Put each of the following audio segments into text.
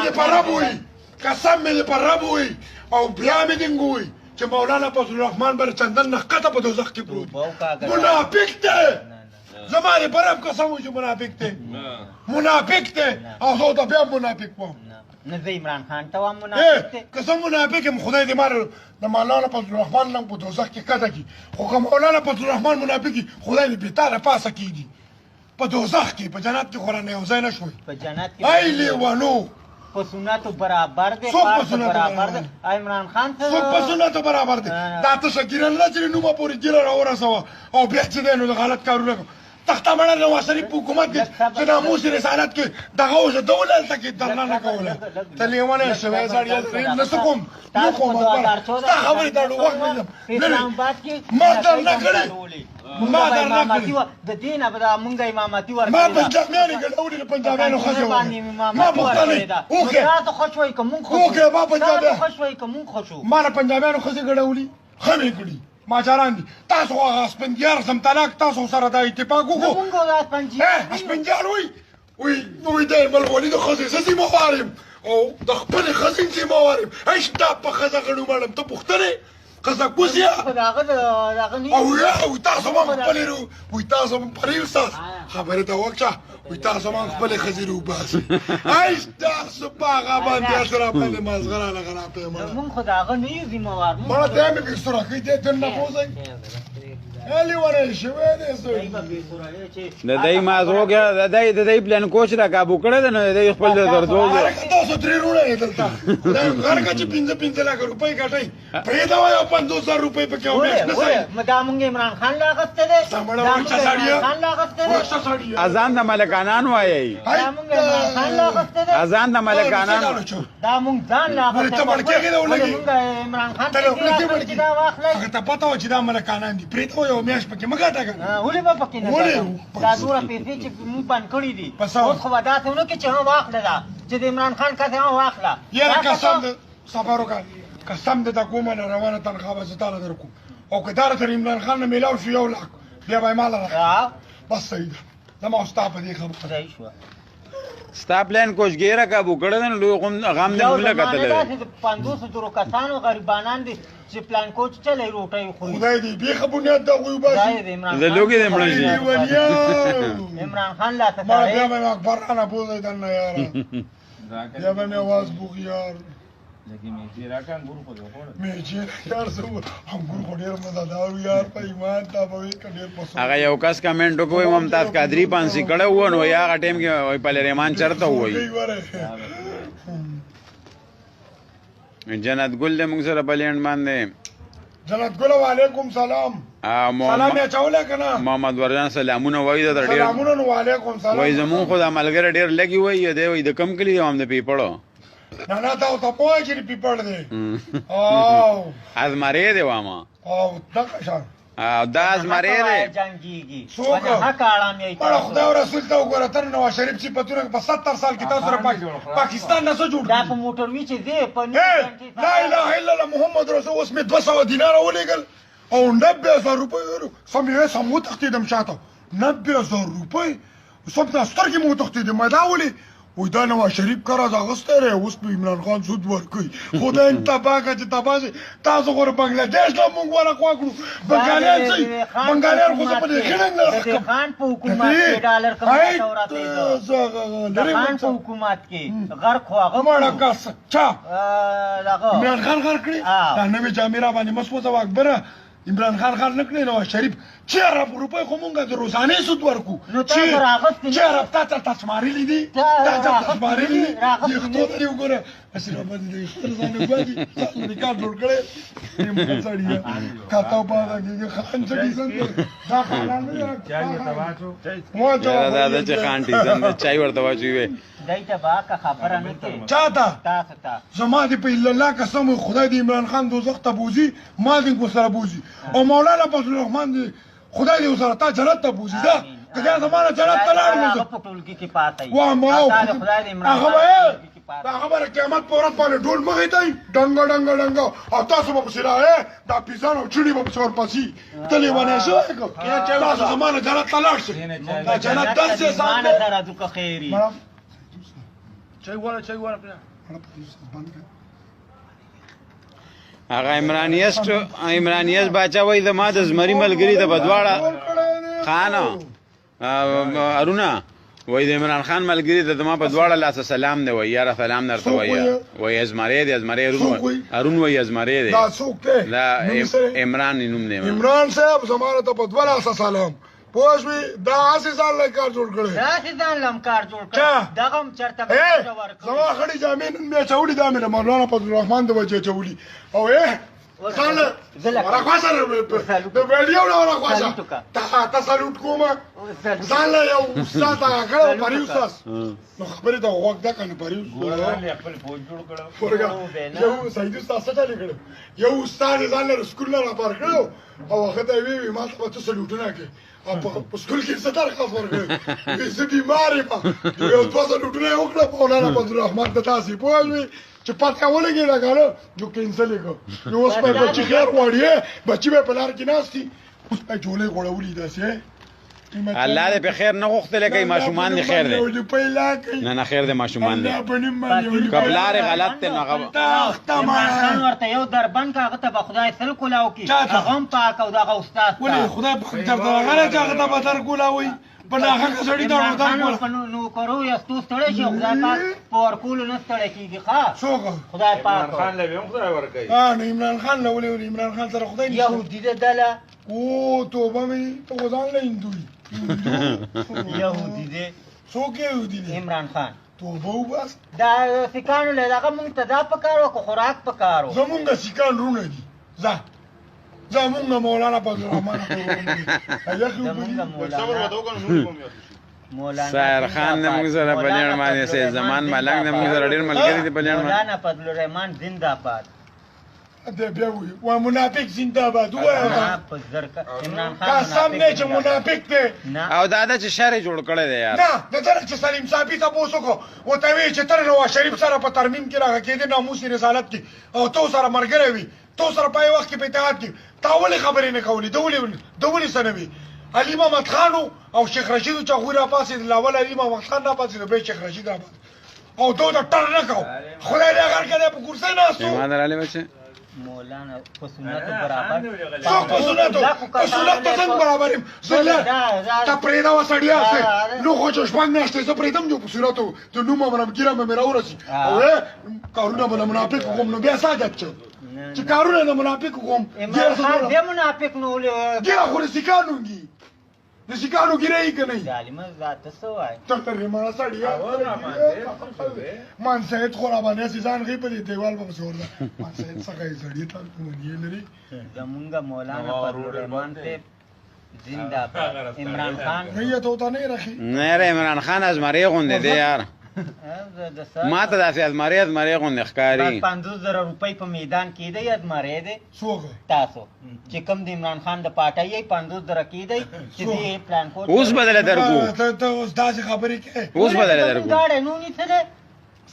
دې په رب وي قسم مې دې په رب وي او بیا مې دې وي چې مولانا فضل الرحمن بر چندن نه ښکته په دوزخ کې پروت منافق دی زما دې په رب قسم وي چې منافق دی منافق دی او زه ته بیا منافق وم نه زه عمران خان ته وایم منافق دی که زه منافق یم خدای دې ما د مولانا فضل الرحمن نه په دوزخ کې ښکته کړي خو که مولانا فضل الرحمن منافق وي خدای دې بېتاره پاسه کېږي په دوزخ کې په جنت کې خو رانه یو ځای نه شوی په جنت کې ای لیوانو په سنتو برابر دی څوک په پاس سنتو برابر دی عمران خان ته څوک په سنتو برابر دی دا ته شکیران نه چې نومه پورې ګیله راورسوه او بیا چې دی نو د غلط کارونه کوي تخته مړه نواز شریف په حکومت کې چې ناموس رسالت کې دغه اوس ډول هلته کې درنه نه کوله ته لیونی شوی سړی نه څه کوم نه کوم ستا خبرې ته وخت ما در نه کړې ما در نه کړې د دې نه به دا مونږ امامتي ورکړې ما پنجابیانې ګډولې د پنجابیانو ښځې ما پوښتنې وکړې تاسو خوښ وئ که مونږ خوښ وکړې ما پنجابیان خوښ وئ که مونږ خوښ ما نه پنجابیانو ښځې ګډولي ښه مې کړي ماجران دي تاسو هغه سپندیار سمتناک تاسو سره دا اتفاق وکړو مونږ دا سپندیار سپندیار وی دی بل ولید ښځې زه ذمه وار یم او د خپلې ښځې ذمه وار یم هیڅ په ښځه غړو مړم ته پوښتنې ښځه کوزیه او یا تاسو ما خپلې وی تاسو ما پرې استاد خبرې ته وکړه وی تاسو ما خپلې ښځې روباسي هیڅ تاسو په هغه باندې سره باندې مازغره لغره پیمانه مونږ خو د هغه نه یو ذمه وار مړه ته مې بېسوره کوي دې ته نه پوځئ لیونی شوی دی د دې مازغو کې د دې پلان کوچ را کابو کړی دی نو د دې خپل درځو تاسو ترې روڼه یې دلته غر که چې 5 لک روپۍ ګټئ پرېږده وایه 50,000 روپۍ پکې او میاشت نه سړی دا مونږ عمران خان لا اخیستی دی دا مړه ورچه سړیه ورچه سړیه اذان د ملکانان وایي دا مونږ عمران خان لا اخیستی دی اذان د ملکانان دا مونږ ځان لا اخیستی ته مړکېږې دی ولګي مونږ عمران خان ته ولګې ته دا واخلئ هغه ته پته وه چې دا ملکانان دي پرېږده وایه او میاشت پکې مه ګټه ولې به پکې نه دا دومره پیسې چې مونږ بند کړي دي اوس خو به داسې ونه کړي چې هم واخله دا چې د عمران خان کسې هم واخله یاره قسم د صبر وکړه قسم د دا کومه نه روانه تنخوا به زه تاله درکوم او که دا راته عمران خان نه میلاو شو 1 لاک بیا به یې ماله راکړه بس صحیح ده زما او ستا په دې خبره صحیح شوه ستا پلان کوچګیره کابو کړی دی نو لوی غم دې مونږ له کتلی دی 500 کسانو غریبانان دي چې پلان کوچ چلی روټۍ خوري خدای دې بیخه بنیاد د هغوی وباسي د لوګي دې مړه شي عمران خان لا ته مړه بیا به مې اکبر رانه بوځئ دننه یاره بیا به مې اواز بوغ یار میچې یار زه انګور خو ډېر مزهدار و یار په ایمان تا به وایي که ډېر پسند هغه یو کس کمنټ وکړی ممتاز قادري پانسي کړی و نو یا هغه ټایم کې وایي پهلې رحمان چېرته ووایي جنت ګل دی موږ سره په لینډ باندې جنت ګله وعلیکم سلام سلام یې اچولی که نه محمد ورجان سلامونه وایي د ډېر سلامونه نو وعلیکم سلام وایي زمونږ خو دا ملګری ډېر لږي وایي دی وایي د کم کلي دی هم د پیپړو نه نه تا ورته پوهه چې د پیپړ دی او ازمرې دی واما او دغه شان دا ازمرې دی جنګېږي څوک حق اړام یې مړه خدای او رسول ته وګوره تر نواز شریف صفتونه په 70 سال کې تاسو سره پاکستان نه څه جوړ دا په موټروي چې دی په لا اله الا الله محمد رسول اوس مې 200 دیناره ولیږل او 90,000 روپۍ سم یې سم وتښتېدم شاته 90,000 روپۍ سم ته سترګې مې وتښتېدې ما دا ولې وای دا نواز شریف قرض اخیستی دی اوس په عمران خان سود ورکوي خدای تباه کړه چې تباه شي تاسو خو بنګلادیش نه موږ ورخوا کړو بنګالیان څه بنګالیان خو زه په دې ښه نه د خان په حکومت کې ډالر کماته وراتېده د خان په حکومت کې غرق خو هغه مړه کس چا دغه عمران خان غر کړي دا نوې جامې راباندې مسوځه و اکبره عمران خان غر نه کړی نواز شریف 4 روپۍ خو مونږ د روزانې سود ورکو چې 4 تا ته شمارلي دي تا ته شمارلي دي یختو لري وګوره اسې راباندې د یختو ځانې ګواډي ریکارډ جوړ کړی موږ سړی کاته په هغه خان سړي څنګه دا خانان نه دا چې خان ټیزن چای ورته واچوي دایته باکه خبره نه کوي چاته تاسو ته زما دې په الله قسم خدای دې عمران خان دوزخ ته بوزي ما دې کو سره بوزي او مولانا فضل الرحمن دې خدای دې سره تا جنت ته بوزي دا کله زمانه جنت ته لاړ نو په ټولګي کې پاتې وا ما خدای دې عمران هغه دا خبره قیامت په ورځ باندې ډول مخې ته ډنګ ډنګ ډنګ او تاسو به پسې راغی دا پیزان او چړي به پسې ورپسې ته لیونی شوی که تاسو زمانه جنت ته لاړ شئ دا جنت داسې زمانه درځو که خیري چای غواړه هغه عمرانیست باچا وای د ما د زمری ملګری د بدواړه خان ارونه وای د عمران خان ملګری د ما په دواړه لاس سلام دی وای یاره سلام درته وای ازمری دی ازمری ارون وای ازمری دی دا څوک دی دا عمران نوم دی عمران صاحب زمانه ته په دواړه لاس سلام پوښوي دا اسی ځان له کار جوړ کړي دا اسی ځان لم کار جوړ کړي دغه هم چرته زما خړې جامې نن مې چوړي دا مې مولانا فضل الرحمن د وجه چوړي او ځان راخواسه د ویډیو نه راخواسه تا سالوټ کوم ځان له یو استاد هغه کړو پری استاد نو خبرې ته وخت دا کنه پری استاد خپل فوج جوړ کړو یو سید استاد څه چالي کړو یو استاد ځان له سکول نه راپار کړو او هغه ته وی ما ته سالوټونه کوي په سکول کې څه درخواست ورکړې زه بیمار یم یو دوه سالوټونه یې وکړه مولانا فضل الرحمن ته تاسې پوهوي چې پته ولګي راګاله جو کینسل یې کړ نو اوس به بچي خیر غواړي بچي به په لار کې ناست دي اوس به جولې غوړولي داسې الله دې په خیر نه غوښتل کوي ماشومان دې خیر دې نه نه خیر دې ماشومان دې قبلار غلط ته نه غو خان ورته یو دربند کاغه ته خدای سل کولاو کی هغه پاک او دغه استاد ولې خدای په دغه غره کاغه ته به در کولاوي په هغه سړی دا ودان نو کرو یا ستو ستړی شي خدای پاک پور کول نه ستړی کیږي ښا خدای پاک خان له هم خدای ورکړي نو عمران خان له ولې عمران خان سره خدای يهودي ده دله او توبه مې ته غوځان له هندوی يهودي ده څوک يهودي دي عمران خان توبه وباس دا سکانو له دغه مونږ ته دا پکارو کو خوراک پکارو زمونږ سکان رونه دي زمونږ مولانا فضل الرحمن سایر خان د موږ سره په لړ باندې سه زمان ملنګ د موږ سره ډیر ملګری دي په لړ مولانا فضل الرحمن زنده باد ده بیا وي و منافق زنده باد عمران خان قسم نه چې منافق دی او دا چې شر جوړ کړی دی یار نه د درک چې سلیم صاحب ته پوسو کو او ته وی چې تر نو شریف سره په ترمیم کې راغی کېده ناموس رسالت کې او تو سره مرګره وي تو سره پای وخت کې په اتحاد کې تاولې خبرې نه کولې دولې سنوي علي محمد خان او شیخ رشید چې غوړه پاسې لاول علي محمد خان را پاسې به شیخ رشید را پاسې او دوه ټر نه کو خدای دې اگر کده په کورسې نه اسو ایمان درالي بچي مولانا په سنت برابر څو په سنت څنګه برابر زله تا پرېدا وسړیا سه نو خو چې شپږ نهشته زه پرېدم جو په سنت ته نو مې ګیرم مې راورسي او کارونه به منافق کوم نو بیا ساجت چې کارونه نه منافق کوم دې منافق نو ګیره خو سکانوږي د سکانو ګیره یې کنه ظالم ذات سوای ته ترې ما سړیا مان سید خو را باندې ځان غي په دیوال په زور ده مان سید څنګه یې سړی ته کومې لري زمونږ مولانا فضل الرحمن ته زنده باد عمران خان نه ته ته نه راخي نه عمران خان از مری غونډه دی یار ما ته داسې ازمری غونډه ښکاری 50000 روپۍ په میدان کې دی ازمری دی څوک تاسو چې کوم د عمران خان د پاټای 50000 کې دی چې دې پلان کو اوس بدل درکو ته اوس داسې خبرې کې اوس بدل درکو گاډي نو نیته ده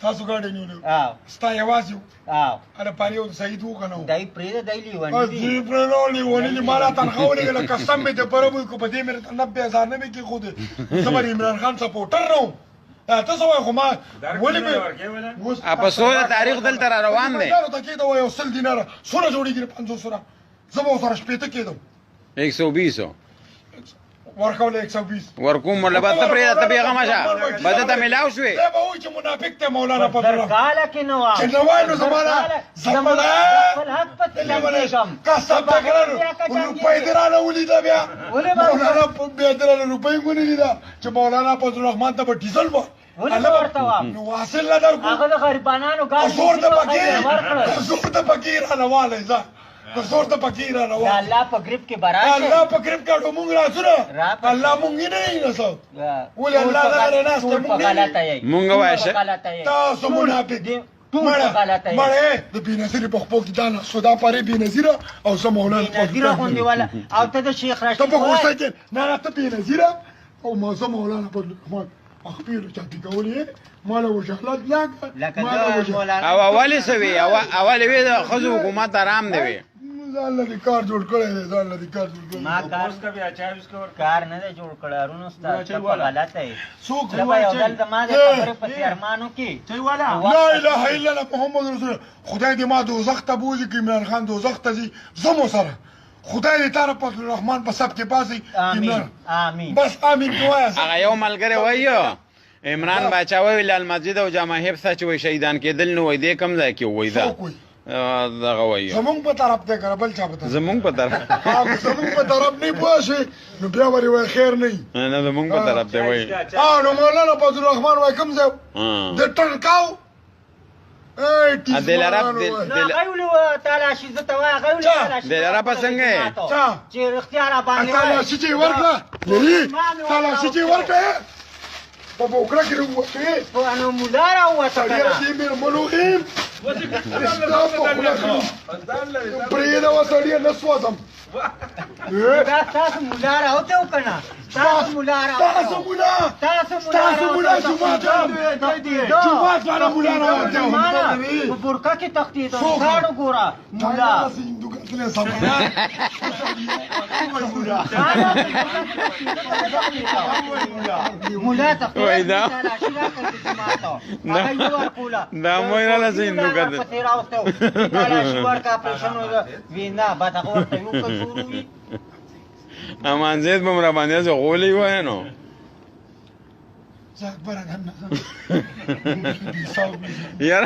تاسو گاډي نیولو ستا یوازې اره پاره سعید وکنو دای پرې دای لیوانی دي پرې لیوانی مالا تنخواه ولګل قسم مې ته پربو کو په دې مې 90000 نه مې کې خود زمری عمران خان سپورټر نو تاسو وای خو ما ولې به په سوله تاریخ دلته روان دی دا کې دا یو سل دینار سره جوړیږي 500 سره زمو سره شپته کېدو 120 ورکول 120 ورکوم ملبات ته پرې ته پیغام شه بده ته ملاو شوې دا به وای چې منافق ته مولانا فضل الله کاله کې نو چې نو نو زمانہ خپل حق پته لګم قسم پکړو روپۍ درانه ولیدا بیا مولانا په بیا درانه روپۍ ونی دا چې مولانا فضل الرحمن ته په ډیزل و ولې ورته و نو واصل لا درکو هغه د غریبانو ګاډي زور د فقیر نه واله ځه زور د فقیر نه واله الله په گریپ کې براشه الله په گریپ کاټو مونږ راځو الله مونږ نه نسو ولې الله تعالی نه ست مونږ وایشه تاسو منافق مړه د بینظیر په خپل کې دانه سودا پاره بینظیر او سم مولانا بینظیر غوندي ولا او ته د شیخ راشد ته په خوښه کې نه ته بینظیر او ما سم مولانا په خپل اخبیر چاته کولې مال وجهلت او اول سوي اول وی د خزو حکومت آرام دی ځان له کار جوړ کړی دی ځان له کار جوړ کړی ما کار نه دی جوړ کړی ارونه استاد ته غلطه یې څوک لکه یو ځل د ما د خبرې پسې ارمانو کې لا اله الا الله محمد رسول الله خدای دې ما دوزخ ته بوځي که عمران خان دوزخ ته ځي زه مو سره خدای دې تا رب الرحمن په سب کې باسي آمین آمین بس آمین کوه هغه یو ملګری وایو عمران باچا وی لال مسجد او جامع حفظ چې وای شهیدان کېدل نو وای دې کم ځای کې وای دا دغه وایو زمونږ په طرف ته کنه بل چا په طرف زمونږ په طرف زمونږ په طرف نه پوه شي نو بیا ورې وای خیر نه نه زمونږ په طرف ته وای نو مولانا فضل الرحمن وای کوم ځای د ټنکاو دلارا غوړو تلاشي زه ته وای غوړو تلاشي دلارا پسنګ چې اختیار باندې وای تلاشي چې ورکړه تلاشي چې ورکړه په بوکړه کې وروته په انو مولارا وته ډېر دې مې ملوهم پرېده وسړی نه سوځم دا تاسو مولارا اوته وکنه تاسو مولارا تاسو مولا جمعه والا مولانا په برکه کې تختی ته کاړو ګورا مولا مولا تختی وای دا دا مو نه لسی هندو کده امان زید بمرا باندې زه غولې وای نو زه برګن یار